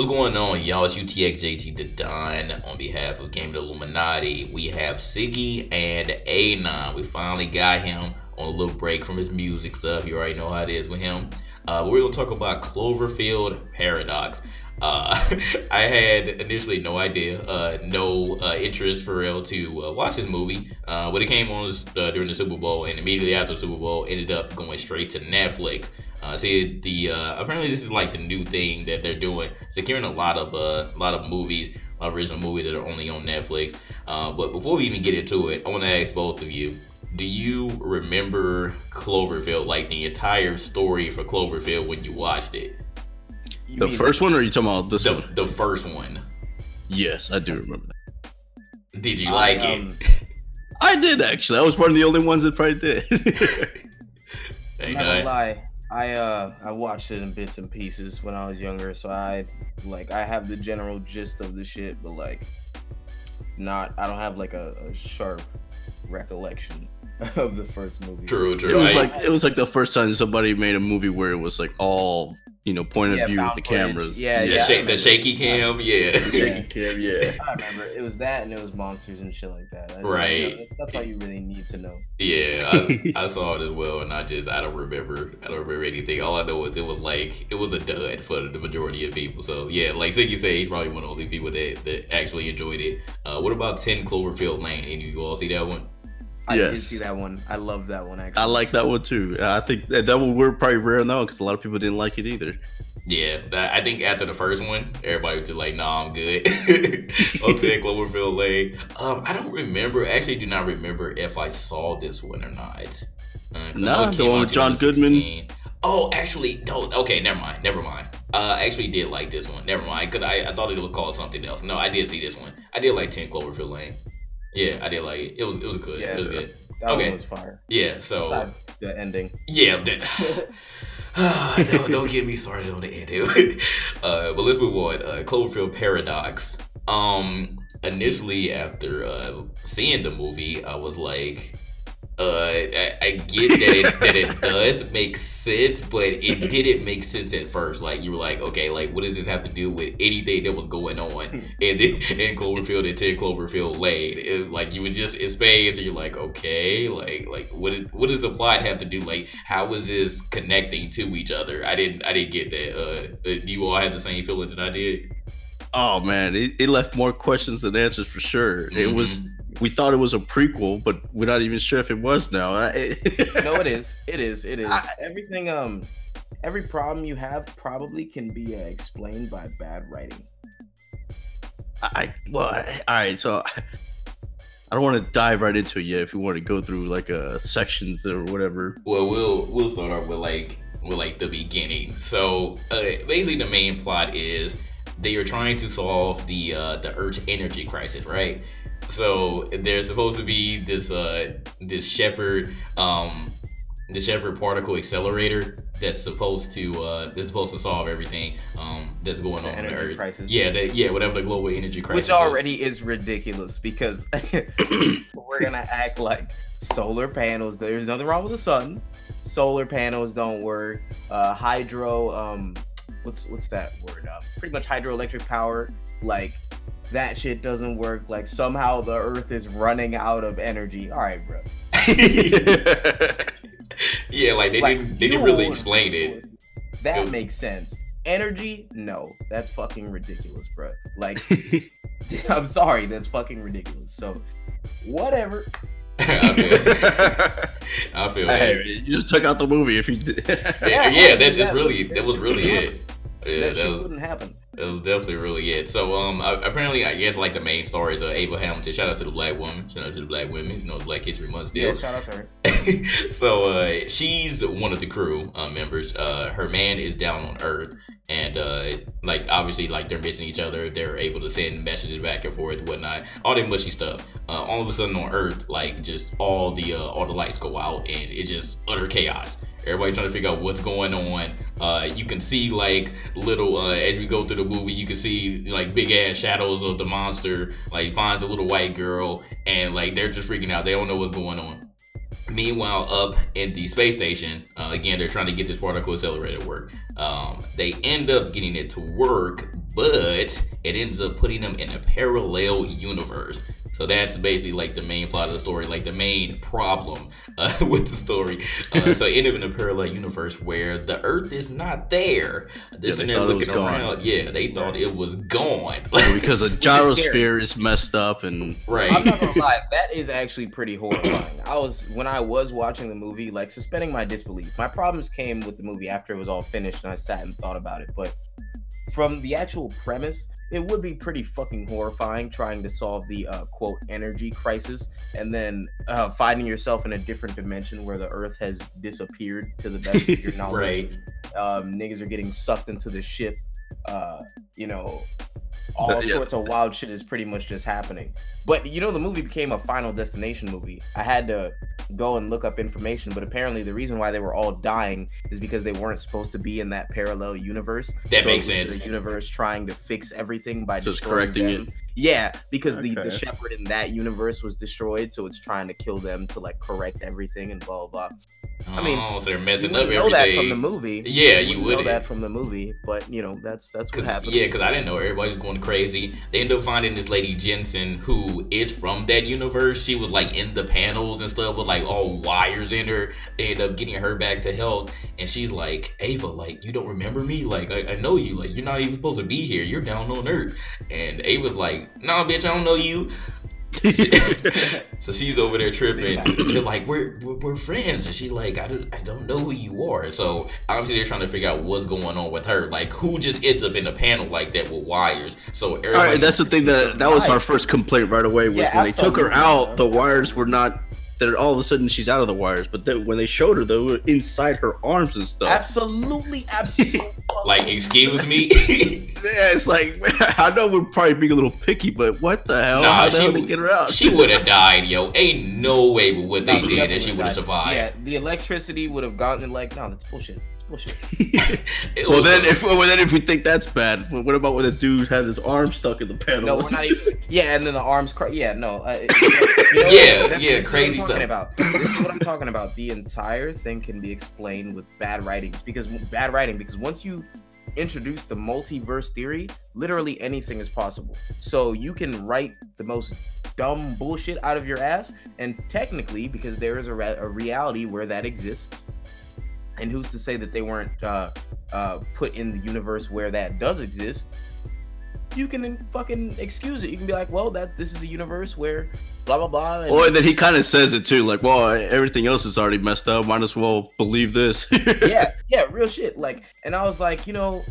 What's going on, y'all? It's UTXJT the Don on behalf of Game of the Illuminati. We have Siggy and A9. We finally got him on a little break from his music stuff. You already know how it is with him. We're going to talk about Cloverfield Paradox. I had initially no idea, no interest for real to watch this movie. When it came on during the Super Bowl, and immediately after the Super Bowl, ended up going straight to Netflix. See, apparently this is like the new thing that they're doing, securing a lot of movies, original movies that are only on Netflix. But before we even get into it, I want to ask both of you: do you remember Cloverfield, like the entire story for Cloverfield when you watched it? The first one, or are you talking about this one? The first one. Yes, I do remember that. Did you like it? I did, actually. I was one of the only ones that probably did. I'm not gonna lie. I watched it in bits and pieces when I was younger, so I have the general gist of the shit, but I don't have like a sharp recollection of the first movie. True. It was like the first time somebody made a movie where it was like all, point of view with the cameras. The shaky cam, The shaky cam, yeah. I remember it was that, and it was monsters and shit like that. Right. That's all you really need to know. Yeah, I saw it as well, and I don't remember anything. All I know is it was a dud for the majority of people. So yeah, like Siggy said, he's probably one of the only people that actually enjoyed it. What about 10 Cloverfield Lane? Any of you all see that one? I did see that one. I love that one, actually. I like that one too. I think that one we're probably rare now because a lot of people didn't like it either. Yeah, I think after the first one, everybody was just like, "Nah, I'm good." On 10 Cloverfield Lane. I don't remember. Actually, do not remember if I saw this one or not. No, the one with John Goodman. Oh, actually, no. Okay, never mind. I actually did like this one. Never mind, because I thought it was called something else. No, I did see this one. I did like 10 Cloverfield Lane. Yeah, I did like it. It was good. Yeah, it was good. That one was fire. Yeah, so besides the ending. Yeah, don't get me started on the ending. But let's move on. Cloverfield Paradox. Initially after seeing the movie, I was like, I get that it does make sense, but it didn't make sense at first. Like, you were like, okay, like, what does this have to do with anything that was going on in Cloverfield and 10 Cloverfield Lane? Like, you were just in space, and you're like, okay, like what does the plot have to do? Like, how is this connecting to each other? I didn't get that. You all had the same feeling that I did? Oh man, it left more questions than answers for sure. Mm-hmm. We thought it was a prequel, but we're not even sure if it was now. No, it is. Everything, every problem you have probably can be explained by bad writing. All right. So I don't want to dive right into it yet. If you want to go through like sections or whatever. Well, we'll start off with the beginning. So basically, the main plot is they are trying to solve the Earth's energy crisis, right? So there's supposed to be this Shepherd particle accelerator that's supposed to solve everything that's going on the Earth. Crisis. Yeah, whatever the global energy crisis. Which already is ridiculous because we're gonna act like solar panels. There's nothing wrong with the sun. Solar panels don't work. Hydro. What's that word? Pretty much hydroelectric power. Like, that shit doesn't work. Like, somehow the Earth is running out of energy. All right, bro. Yeah, like they didn't really explain it. That makes sense. Energy? No, that's fucking ridiculous, bro. Like, I'm sorry, that's fucking ridiculous. So, whatever. I feel. Hey, you just took out the movie if you did. That was really it. Yeah, that shit wouldn't happen. That was definitely really it. So apparently, I guess like the main story is Ava Hamilton. Shout out to the black woman. Shout out to the black women. You know, Black History Month still. Yeah, shout out to her. So she's one of the crew members. Her man is down on Earth, and like obviously like they're missing each other. They're able to send messages back and forth, whatnot, all that mushy stuff. All of a sudden on Earth, like just all the lights go out, and it's just utter chaos. Everybody trying to figure out what's going on. You can see like little as we go through the movie, you can see like big ass shadows of the monster. Like finds a little white girl, and like they're just freaking out. They don't know what's going on. Meanwhile, up in the space station, again, they're trying to get this particle accelerator to work. They end up getting it to work, but it ends up putting them in a parallel universe. So that's basically like the main plot of the story, like the main problem with the story. So it ended up in a parallel universe where the Earth is not there. They're sitting there looking around. Yeah, they thought it was gone. Because the gyrosphere is messed up and right. I'm not gonna lie, that is actually pretty horrifying. When I was watching the movie, like suspending my disbelief. My problems came with the movie after it was all finished and I sat and thought about it. But from the actual premise, it would be pretty fucking horrifying trying to solve the quote energy crisis and then finding yourself in a different dimension where the Earth has disappeared to the best of your knowledge. Right. Niggas are getting sucked into the ship. You know, all sorts of wild shit is pretty much just happening. But you know, the movie became a Final Destination movie. I had to go and look up information, but apparently the reason why they were all dying is because they weren't supposed to be in that parallel universe. That makes sense. The universe trying to fix everything by just destroying correcting them. it. Yeah, because the shepherd in that universe was destroyed, so it's trying to kill them to like correct everything and blah blah blah. I mean, so they're messing up everything. everything. Know that from the movie. Yeah, you would know that from the movie, but you know that's what happened. Yeah, because I didn't know everybody was going crazy. They ended up finding this lady Jensen who is from that universe. She was like in the panels and stuff with like all wires in her. They ended up getting her back to health, and she's like, Ava, like you don't remember me? Like I know you. Like you're not even supposed to be here. You're down on Earth. And Ava's like, nah, bitch, I don't know you. So she's over there tripping. They're like, we're friends, and she's like, I don't know who you are. So obviously they're trying to figure out what's going on with her, like who just ends up in a panel like that with wires. So everybody, all right, that's the thing that was our first complaint right away was when they took her out, the wires were not. That all of a sudden she's out of the wires, but then when they showed her, they were inside her arms and stuff. Absolutely. Like, excuse me. Yeah, it's like, man, I know we're probably being a little picky, but what the hell? How the hell did they get her out? She would have died, yo. Ain't no way with what they did that she would have survived. Yeah, the electricity would have gotten like, no, that's bullshit. Well, then if we think that's bad, what about when the dude had his arm stuck in the panel? No, we're not even. Yeah, and then the arms. Yeah, no. Crazy stuff. This is what I'm talking about. The entire thing can be explained with bad writing because once you introduce the multiverse theory, literally anything is possible. So you can write the most dumb bullshit out of your ass, and technically, because there is a reality where that exists. And who's to say that they weren't put in the universe where that does exist? You can fucking excuse it. You can be like, well, this is a universe where blah blah blah. And then he kind of says it too, like, well, everything else is already messed up. Might as well believe this. yeah, real shit. Like, and I was like, you know,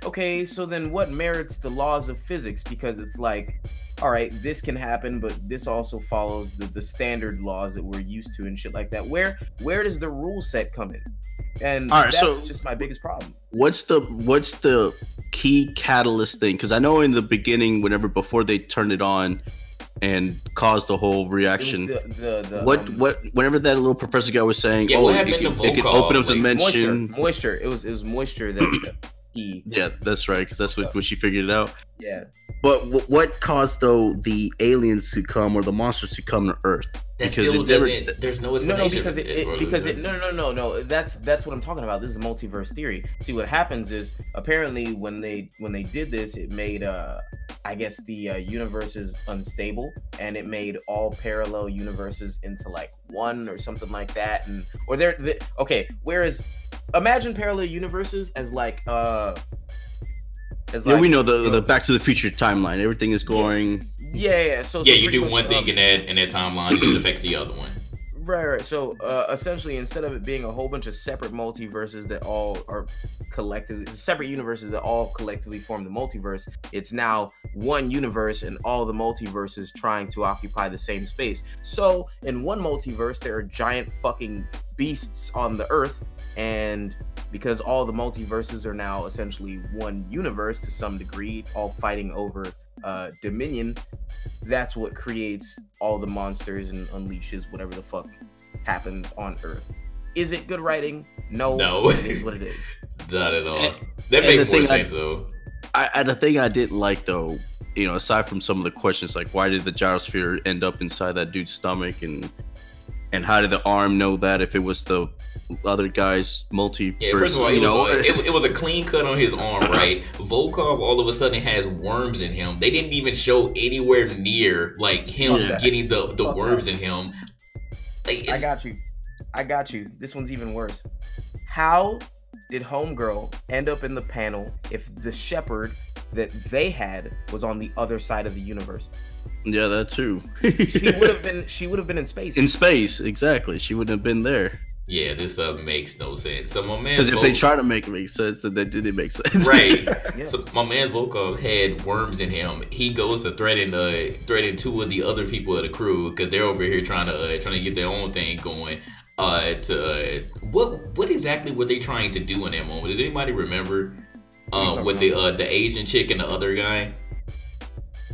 okay, so then what merits the laws of physics? Because it's like, all right, this can happen, but this also follows the standard laws that we're used to and shit like that. Where does the rule set come in? And all right, that's just my biggest problem. What's the key catalyst thing? Because I know in the beginning, before they turned it on and caused the whole reaction, whenever that little professor guy was saying, it could open up dimension. Moisture. It was moisture that. Yeah, that's right, because that's what she figured it out. Yeah. But what caused though the aliens to come or the monsters to come to Earth? There's no explanation. No. That's what I'm talking about. This is the multiverse theory. See, what happens is apparently when they did this, it made I guess the universes unstable, and it made all parallel universes into like one or something like that, okay. Whereas imagine parallel universes as like we know the Back to the Future timeline. Everything is going. Yeah. So you do one thing in that timeline, it affects the other one. Right. So essentially, instead of it being a whole bunch of separate multiverses that all are separate universes that all collectively form the multiverse, it's now one universe and all the multiverses trying to occupy the same space. So in one multiverse, there are giant fucking beasts on the Earth, and because all the multiverses are now essentially one universe to some degree, all fighting over dominion, that's what creates all the monsters and unleashes whatever the fuck happens on Earth. Is it good writing? No. It is what it is. Not at all. That makes more sense though. The thing I didn't like though, you know, aside from some of the questions like why did the gyrosphere end up inside that dude's stomach and And how did the arm know that if it was the other guy's multiverse? Yeah, first of all, it was a clean cut on his arm, right? Volkov all of a sudden has worms in him. They didn't even show anywhere near like him getting the worms in him. Like, I got you. This one's even worse. How did Homegirl end up in the panel if the shepherd that they had was on the other side of the universe? Yeah, that too. she would have been in space. In space, exactly. She wouldn't have been there. Yeah, this stuff makes no sense. So my man, because if they try to make it make sense, then that didn't make sense, right? Yeah. So my man Volkov had worms in him. He goes to threaten two of the other people of the crew because they're over here trying to get their own thing going. What exactly were they trying to do in that moment? Does anybody remember? With the Asian chick and the other guy.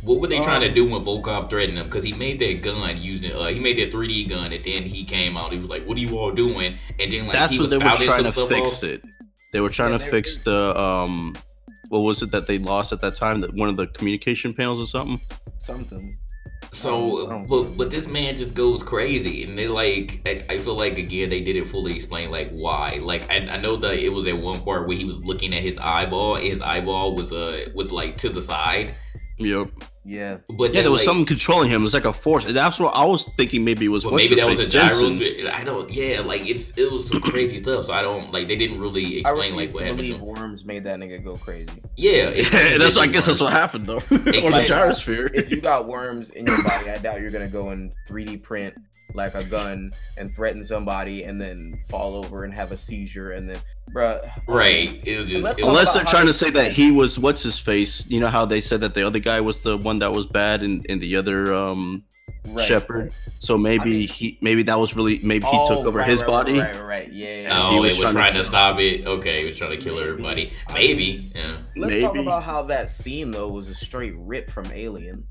What were they trying to do when Volkov threatened him? Because he made that gun using he made that 3D gun, and then he came out. He was like, "What are you all doing?" And then like that's he what was they were trying to fix off. It. They were trying to fix the what was it that they lost at that time? That one of the communication panels or something. So, but this man just goes crazy, and they like I feel like again they didn't fully explain like why. Like I know that it was at one part where he was looking at his eyeball, and his eyeball was like to the side. Yep. Yeah. But there was something controlling him. It was like a force. And that's what I was thinking. Maybe it was. Well, maybe that was a gyrosphere. I don't. Yeah, like it was some crazy stuff. So I don't like. They didn't really explain like what happened. I believe worms made that nigga go crazy. Yeah. That's. I guess that's what happened though. On a gyrosphere. If you got worms in your body, I doubt you're gonna go and 3D print like a gun and threaten somebody and then fall over and have a seizure and then. Bruh. Right. Unless they're trying to say that he was what's his face. You know how they said that the other guy was the one that was bad and the other shepherd. So maybe he that was really he took over his body. Right. Yeah. Oh, he was trying to stop it. Okay, he was trying to kill everybody. Maybe. Yeah. Let's talk about how that scene though was a straight rip from Alien.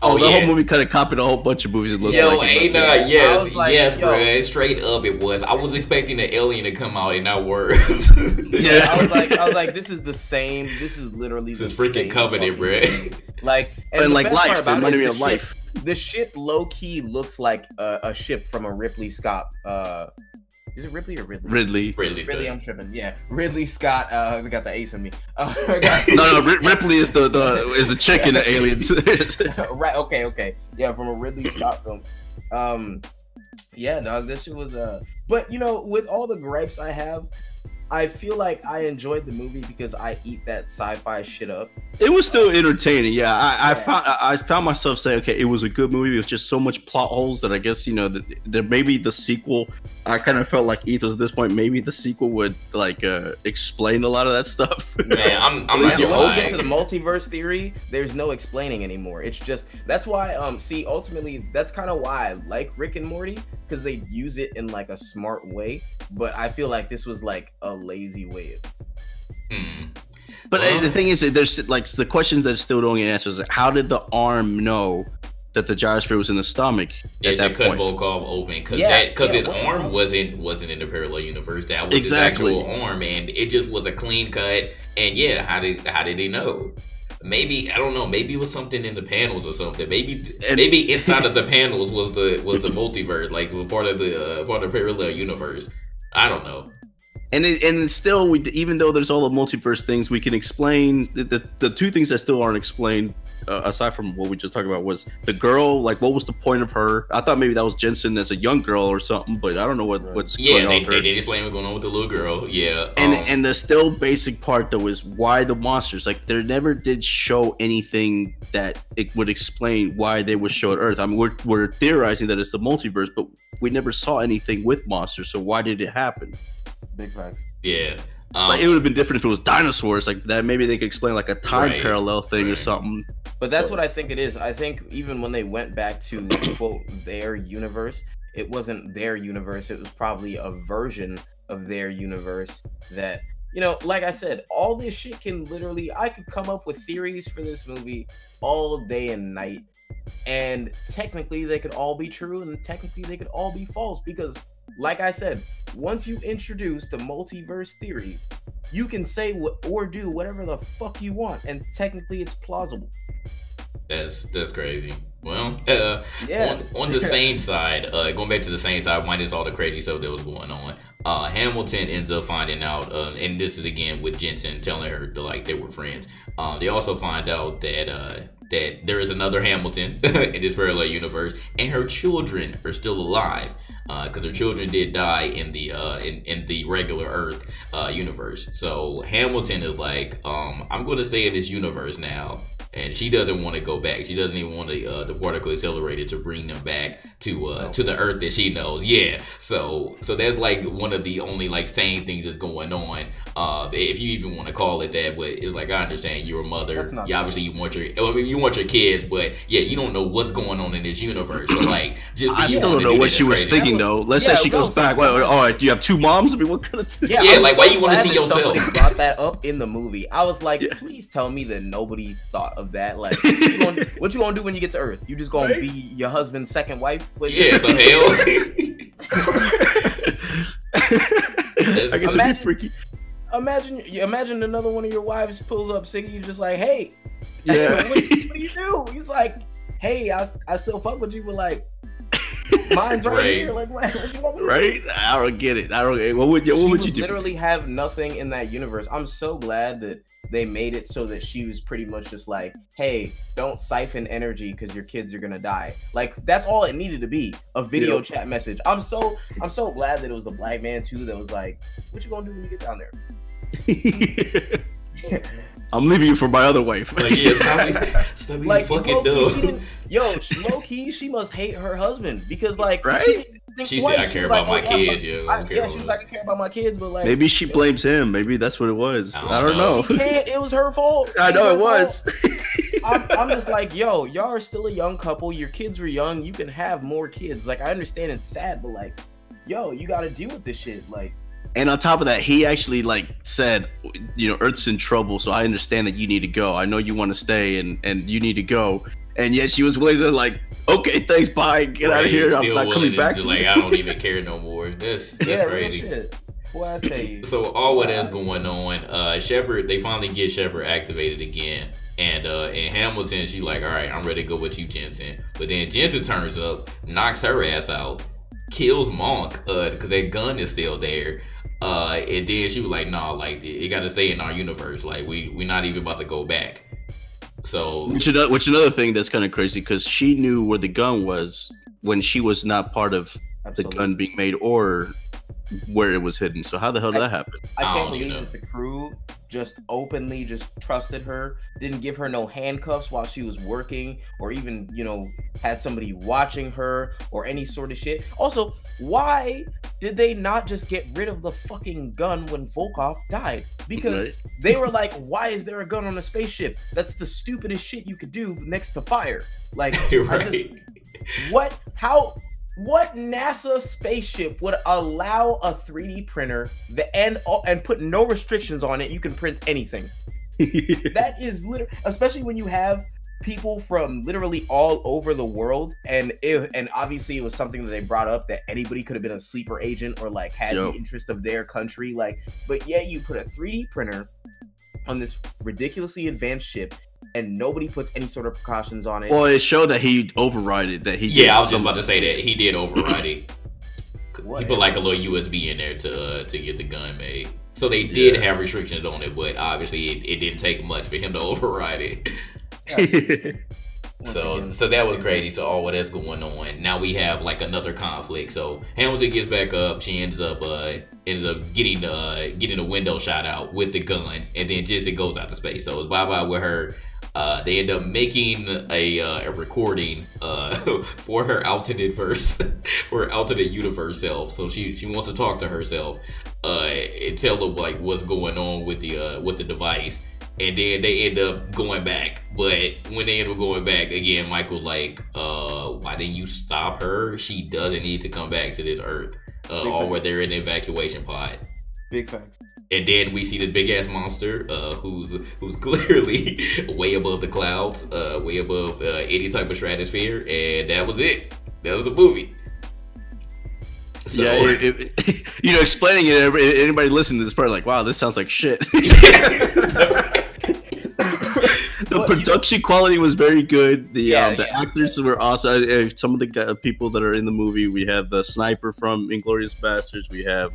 Oh, the whole movie kind of copied a whole bunch of movies. Yes, bro. Straight up, it was. I was expecting the alien to come out and not words. Yeah, I was like, this is the same. This is literally the freaking Covenant, bro. Like, and like Life, the memory of Life. The ship low key looks like a ship from a Ridley Scott. Is it Ripley or Ridley? Ridley. I'm tripping. Yeah, Ridley Scott. We got the ace in me. No. Ripley is the chick in the Aliens. Right. Okay. Yeah, from a Ridley Scott film. Yeah, dog. This shit was But with all the gripes I have, I feel like I enjoyed the movie because I eat that sci-fi shit up. It was still entertaining. Yeah, I found myself saying, okay, it was a good movie. It was just so much plot holes that I guess there maybe the sequel. I kind of felt like Ethos at this point. Maybe the sequel would like explain a lot of that stuff. Man, I'm not gonna lie. Get to the multiverse theory. There's no explaining anymore. It's just that's why. Ultimately, that's kind of why I like Rick and Morty because they use it in like a smart way. But I feel like this was like a lazy way. But the thing is, there's like the questions that still don't get answered. Like, how did the arm know that the gyrosphere was in the stomach at that point? Volkov open because his arm wasn't in the parallel universe. That was his actual arm, and it just was a clean cut. And yeah, how did they know? Maybe I don't know. Maybe it was something in the panels or something. Maybe inside of the panels was the multiverse, like part of the parallel universe. I don't know. And still, even though there's all the multiverse things, we can explain the two things that still aren't explained, aside from what we just talked about, was the girl. Like, what was the point of her? I thought maybe that was Jensen as a young girl or something, but I don't know what's going on with her. They didn't explain what's going on with the little girl. Yeah. And the still basic part though is why the monsters. Like, they never did show anything that it would explain why they would show at Earth. I mean, we're theorizing that it's the multiverse, but we never saw anything with monsters. So why did it happen? Big facts. Yeah. Like, it would have been different if it was dinosaurs like that. Maybe they could explain like a time parallel thing or something. But that's what I think it is. I think even when they went back to quote their universe, it wasn't their universe. It was probably a version of their universe that, like I said, all this shit can literally, I could come up with theories for this movie all day and night. And technically they could all be true and technically they could all be false because like I said, once you introduce the multiverse theory, you can say or do whatever the fuck you want, and technically it's plausible. That's crazy. Well, Yeah. on the same side, going back to the same side, minus all the crazy stuff that was going on, Hamilton ends up finding out, and this is again with Jensen telling her like they were friends. They also find out that that there is another Hamilton in this parallel universe, and her children are still alive. Because her children did die in the regular Earth universe. So Hamilton is like, I'm going to stay in this universe now, and she doesn't want to go back. She doesn't even want the particle accelerator to bring them back to the Earth that she knows. Yeah. So that's like one of the only like sane things that's going on. If you even want to call it that, but it's like I understand you're a mother. Yeah, obviously you want your kids, but yeah, you don't know what's going on in this universe. So like, just I still don't know what she was thinking though. Let's say she goes back. All right, do you have two moms? I mean, what kind of thing? Yeah, like why you want to see yourself? Somebody brought that up in the movie. I was like, please tell me that nobody thought of that. Like, what you gonna do when you get to Earth? You just gonna be your husband's second wife? Yeah, the hell. I get to be freaky. Imagine another one of your wives pulls up Siggy, you're just like, hey, yeah, what do you do? He's like, hey, I still fuck with you, but like, mine's right here. Like, what you want me to do? Right? I don't get it. What would you do? Literally have nothing in that universe. I'm so glad that they made it so that she was pretty much just like, hey, don't siphon energy because your kids are gonna die. Like, that's all it needed to be, a video chat message. I'm so glad that it was the black man too that was like, what you gonna do when you get down there? I'm leaving you for my other wife. Like, yeah, stop being fucking dumb. Low key, she must hate her husband because, like, right? She said, I care about my kids, yo. Yeah, she was like, I care about my kids, but like, maybe she blames him. Maybe that's what it was. I don't know. It was her fault. I know it was. I'm just like, yo, y'all are still a young couple. Your kids were young. You can have more kids. Like, I understand it's sad, but like, yo, you got to deal with this shit. Like. And on top of that, he actually like said, you know, Earth's in trouble, so I understand that you need to go. I know you want to stay and you need to go. And yet she was willing to like, okay, thanks, bye, get out of here. I'm not coming back to like, I don't even care no more. That's crazy. Shit. Boy, I tell you. So all of that's going on. Shepard, they finally get Shepard activated again. And Hamilton, she like, all right, I'm ready to go with you, Jensen. But then Jensen turns up, knocks her ass out, kills Monk, because that gun is still there. And then she was like, "Nah, like it got to stay in our universe. Like we're not even about to go back." So, which another thing that's kind of crazy because she knew where the gun was when she was not part of the gun being made or where it was hidden. So how the hell did that happen? I can't believe that the crew just openly just trusted her, didn't give her no handcuffs while she was working, or even, you know, had somebody watching her or any sort of shit. Also, why did they not just get rid of the fucking gun when Volkov died? Because they were like, why is there a gun on a spaceship? That's the stupidest shit you could do next to fire. Like, what NASA spaceship would allow a 3D printer and put no restrictions on it? You can print anything. That is literally, especially when you have people from literally all over the world, and obviously it was something that they brought up that anybody could have been a sleeper agent or like had the interest of their country. Like, but yeah, you put a 3D printer on this ridiculously advanced ship, and nobody puts any sort of precautions on it. Well, it showed that he overrided that. I was just about to say that he did override it. He put like a little USB in there to get the gun made. So they did have restrictions on it, but obviously it didn't take much for him to override it. So that was crazy. So all of that's going on. Now we have like another conflict. So Hamilton gets back up. She ends up getting a window shot out with the gun, and then Jensen goes out to space. So it's bye with her. They end up making a recording for her alternate universe self. So she wants to talk to herself and tell them like what's going on with the device. And then they end up going back. But when they end up going back, again, Michael's like, why didn't you stop her? She doesn't need to come back to this Earth. Or they're in the evacuation pod. Big facts. And then we see this big ass monster who's clearly way above the clouds, way above any type of stratosphere. And that was it. That was the movie. So, yeah, explaining it, anybody listening to this part like, wow, this sounds like shit. The production quality was very good. The actors were awesome. Some of the people that are in the movie, we have the sniper from Inglourious Basterds. We have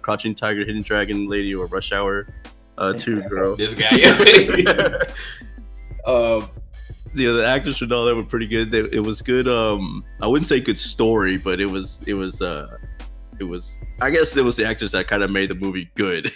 Crouching Tiger, Hidden Dragon lady, or Rush Hour 2 girl. This guy. The actors and all that were pretty good. It was good. I wouldn't say good story, but it was. I guess it was the actors that kind of made the movie good.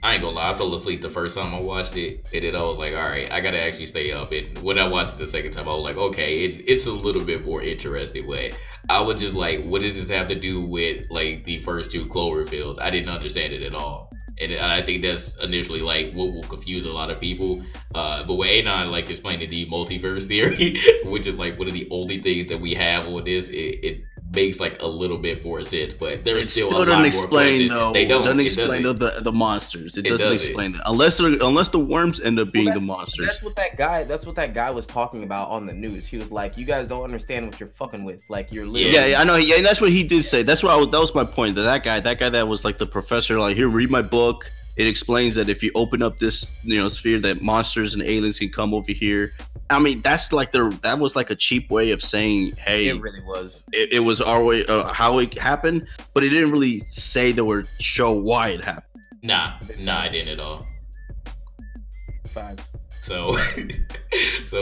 I ain't gonna lie, I fell asleep the first time I watched it, and then I was like, all right, I gotta actually stay up. And when I watched it the second time, I was like, okay, it's a little bit more interesting. But I was just like, what does this have to do with like the first 2 Cloverfields? I didn't understand it at all. And I think that's initially like what will confuse a lot of people. But with Anon like explaining the multiverse theory, which is like one of the only things that we have on this, it makes like a little bit more sense. But there's still a lot more questions. They don't explain the monsters. It doesn't explain that unless the worms end up being the monsters. That's what that guy was talking about on the news. He was like, "You guys don't understand what you're fucking with. Like you're literally." Yeah, I know. Yeah, that's what he did say. That was my point. That guy that was like the professor. Like, here, read my book. It explains that if you open up this, sphere, that monsters and aliens can come over here. I mean, that was like a cheap way of saying, hey, it really was. It was our way, how it happened, but it didn't really say show why it happened. Nah, I didn't at all. Facts. So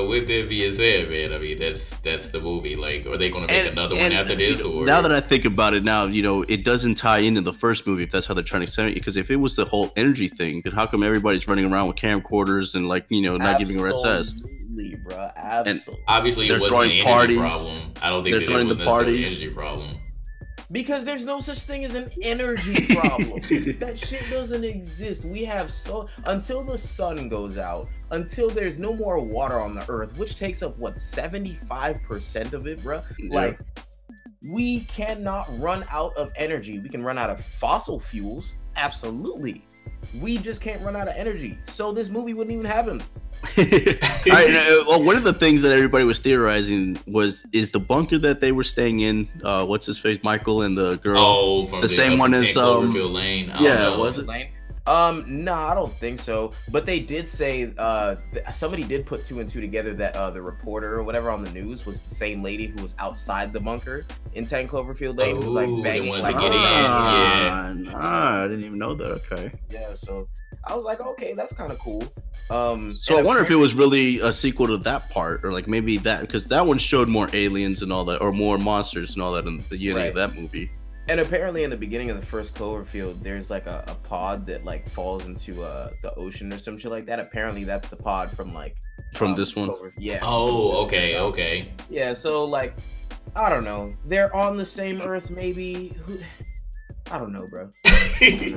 with that being said, man, I mean that's the movie. Like, are they going to make another one after this? Or now that I think about it, now it doesn't tie into the first movie if that's how they're trying to say it. Because if it was the whole energy thing, then how come everybody's running around with camcorders and not giving RSS? Absolutely, bro. Absolutely. And obviously, it wasn't an energy problem. I don't think they're throwing the parties. An energy problem. Because there's no such thing as an energy problem. That shit doesn't exist. We have until the sun goes out, until there's no more water on the earth, which takes up 75% of it, bro. Yeah. Like, we cannot run out of energy. We can run out of fossil fuels, absolutely. We just can't run out of energy. So this movie wouldn't even happen. All right, well, one of the things that everybody was theorizing is the bunker that they were staying in. What's his face, Michael, and the girl. Oh, from the same one as Cloverfield Lane. Was it? Lane? No, I don't think so. But they did say somebody did put 2 and 2 together that the reporter or whatever on the news was the same lady who was outside the bunker in 10 Cloverfield Lane, who was like banging to get in. Yeah, I didn't even know that. Okay. Yeah, so I was like, okay, that's kind of cool. So I wonder if it was really a sequel to that part, or like maybe that, because that one showed more aliens and all that, or more monsters and all that in the beginning of that movie. And apparently in the beginning of the first Cloverfield, there's like a pod that like falls into the ocean or some shit like that. Apparently that's the pod from this one. Yeah. Oh, okay. Yeah, so like, I don't know. They're on the same Earth, maybe. I don't know, bro.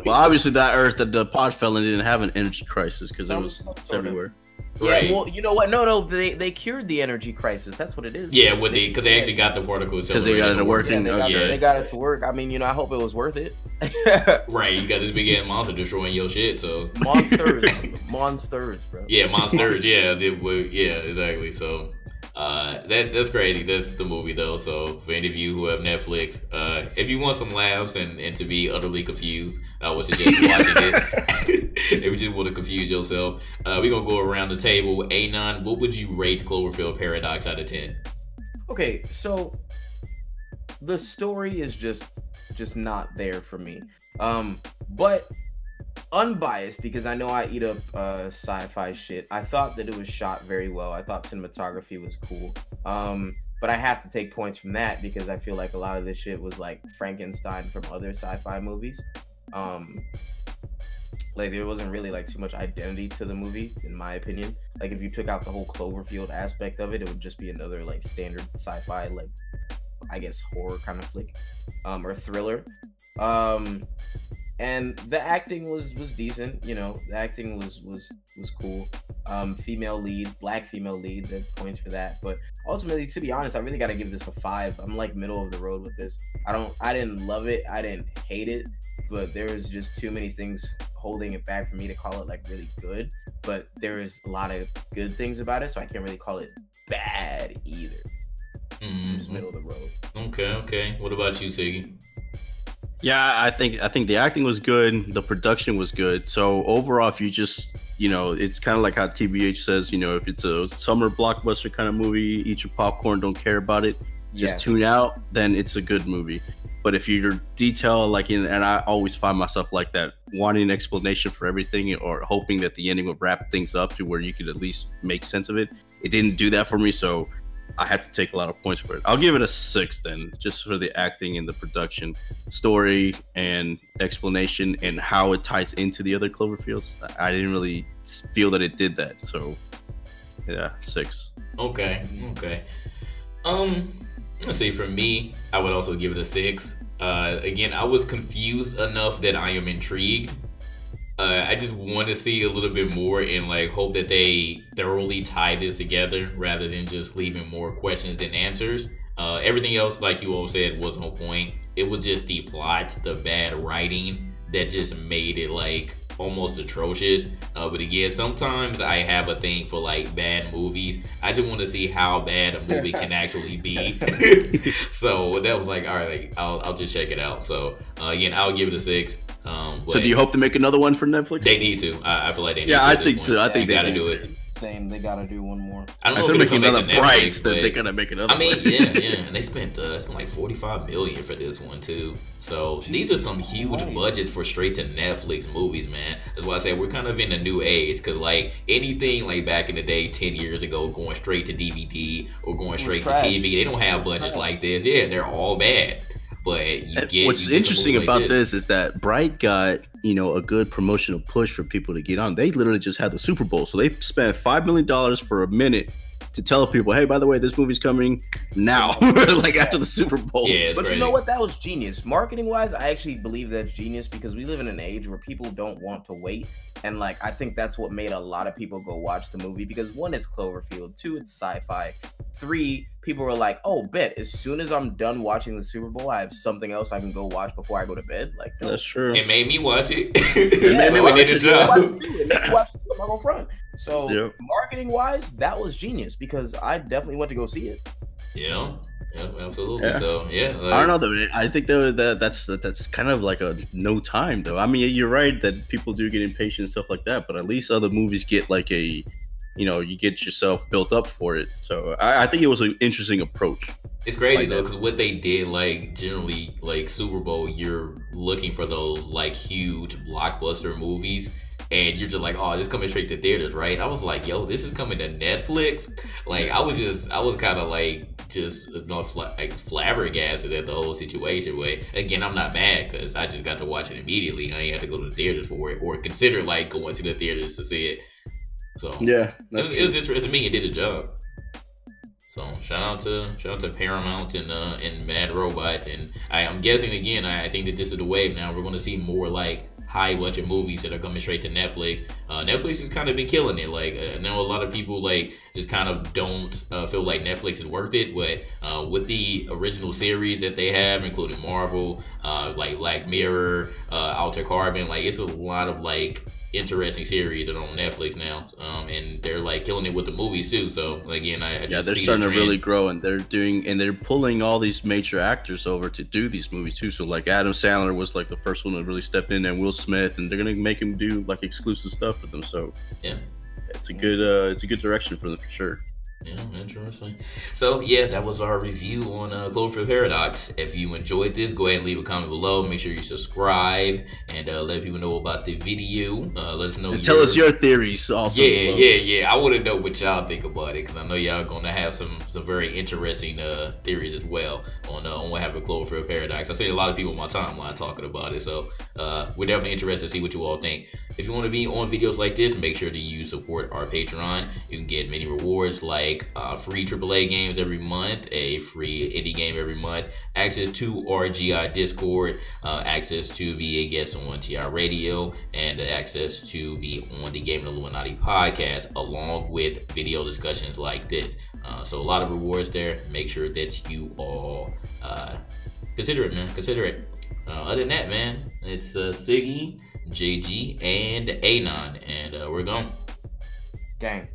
Well, obviously that Earth that the pod fell in didn't have an energy crisis because it was everywhere. Right. Yeah, well, you know what? No, they cured the energy crisis. That's what it is. Yeah, because they actually got the particles. Because they got it to work. They got it to work. I mean, I hope it was worth it. Right, you got this big ass monster destroying your shit. So monsters, bro. Yeah, monsters. Yeah, exactly. So. That's crazy. That's the movie though. So for any of you who have Netflix, if you want some laughs and to be utterly confused, I would suggest watching it. If you just want to confuse yourself, we're gonna go around the table. Anon, what would you rate Cloverfield Paradox out of 10? Okay, so the story is just not there for me. But unbiased, because I know I eat up sci-fi shit, I thought that it was shot very well. I thought cinematography was cool. But I have to take points from that because I feel like a lot of this shit was like Frankenstein from other sci-fi movies. Like there wasn't really like too much identity to the movie, in my opinion. Like if you took out the whole Cloverfield aspect of it, it would just be another like standard sci-fi, like I guess horror kind of flick, or thriller. And the acting was decent, the acting was cool. Female lead, black female lead, there's points for that. But ultimately, to be honest, I really gotta give this a 5. I'm like middle of the road with this. I didn't love it, I didn't hate it, but there was just too many things holding it back for me to call it like really good. But there is a lot of good things about it, so I can't really call it bad either. Just middle of the road. Okay. What about you, Siggy? Yeah, I think the acting was good, the production was good. So overall, if you just you know, it's kind of like how TBH says, you know, if it's a summer blockbuster kind of movie, eat your popcorn, don't care about it, just tune out, then it's a good movie. But if you're detailed, like and I always find myself like that, wanting an explanation for everything or hoping that the ending would wrap things up to where you could at least make sense of it. It didn't do that for me, so I had to take a lot of points for it. I'll give it a 6 then, just for the acting and the production, story and explanation and how it ties into the other Cloverfields. I didn't really feel that it did that, so yeah, 6. Okay. Let's see, for me, I would also give it a 6. Again, I was confused enough that I am intrigued. I just want to see a little bit more and like hope that they thoroughly tie this together rather than just leaving more questions than answers. Everything else, like you all said, was on point. It was just the plot, the bad writing that just made it like almost atrocious. But again, sometimes I have a thing for like bad movies. I just want to see how bad a movie can actually be. So that was like, all right, like, I'll just check it out. So again, I'll give it a 6. So do you hope to make another one for Netflix? They need to. I feel like they need to. Yeah, I think so. I think they gotta do it. Same, they gotta do one more. I don't know if if they're making another Bright, then they're gonna make another. I mean, one. yeah, and they spent like $45 million for this one too. So these are some huge budgets for straight to Netflix movies, man. That's why I say we're kind of in a new age, because like anything like back in the day, 10 years ago, going straight to DVD or going straight to TV, they don't have budgets like this. Yeah, they're all bad. But what's interesting about this is that Bright got, you know, a good promotional push for people to get on. They literally just had the Super Bowl, so they spent $5 million for a minute to tell people, hey, by the way, this movie's coming now, like after the Super Bowl. Yeah, but crazy. You know what? That was genius. Marketing wise, I actually believe that's genius because we live in an age where people don't want to wait. And like, I think that's what made a lot of people go watch the movie because 1, it's Cloverfield, 2, it's sci-fi, 3, people were like, oh, bet as soon as I'm done watching the Super Bowl, I have something else I can go watch before I go to bed. Like, no. That's true. It made me watch it. It made me watch it. It made me watch it too. I'm not gonna front. So marketing wise, that was genius because I definitely went to go see it. Yeah, absolutely. Yeah. So yeah, like, I don't know though. I think though that's kind of like a no time though. I mean, you're right that people do get impatient and stuff like that, but at least other movies get like a, you know, you get yourself built up for it. So I think it was an interesting approach. It's crazy like though, because what they did, like generally, like Super Bowl, you're looking for those like huge blockbuster movies. And you're just like, oh, this coming straight to theaters, right? I was like, yo, this is coming to Netflix. Like, I was kind of like, just like flabbergasted at the whole situation. But again, I'm not mad because I just got to watch it immediately. I ain't had to go to the theaters for it or consider like going to the theaters to see it. So yeah, it was interesting to me. It did a job. So shout out to Paramount and Mad Robot. And I'm guessing again, I think that this is the wave now. We're going to see more like high budget movies that are coming straight to Netflix. Netflix has kind of been killing it. Like I know a lot of people like just kind of don't feel like Netflix is worth it, but with the original series that they have, including Marvel, like Black Mirror, Altered Carbon, like it's a lot of like interesting series that are on Netflix now, and they're like killing it with the movies too. So again, I just they're starting to really grow, and they're pulling all these major actors over to do these movies too. So like Adam Sandler was like the first one to really step in, and Will Smith, and they're gonna make him do like exclusive stuff for them. So yeah, it's a good direction for them for sure. Yeah, interesting. So yeah, that was our review on Cloverfield Paradox. If you enjoyed this, go ahead and leave a comment below. Make sure you subscribe and let people know about the video. Let us know. And tell us your theories also. Yeah. I want to know what y'all think about it because I know y'all gonna have some very interesting theories as well on what happened with Cloverfield Paradox. I've seen a lot of people on my timeline talking about it, so we're definitely interested to see what you all think. If you want to be on videos like this, make sure that you support our Patreon. You can get many rewards like free AAA games every month, a free indie game every month, access to our GI Discord, access to be a guest on GI Radio, and access to be on the Game Illuminaughty podcast, along with video discussions like this. So a lot of rewards there. Make sure that you all consider it, man. Consider it. Other than that, man, it's Siggy, JG, and Anon, and we're gone. Gang.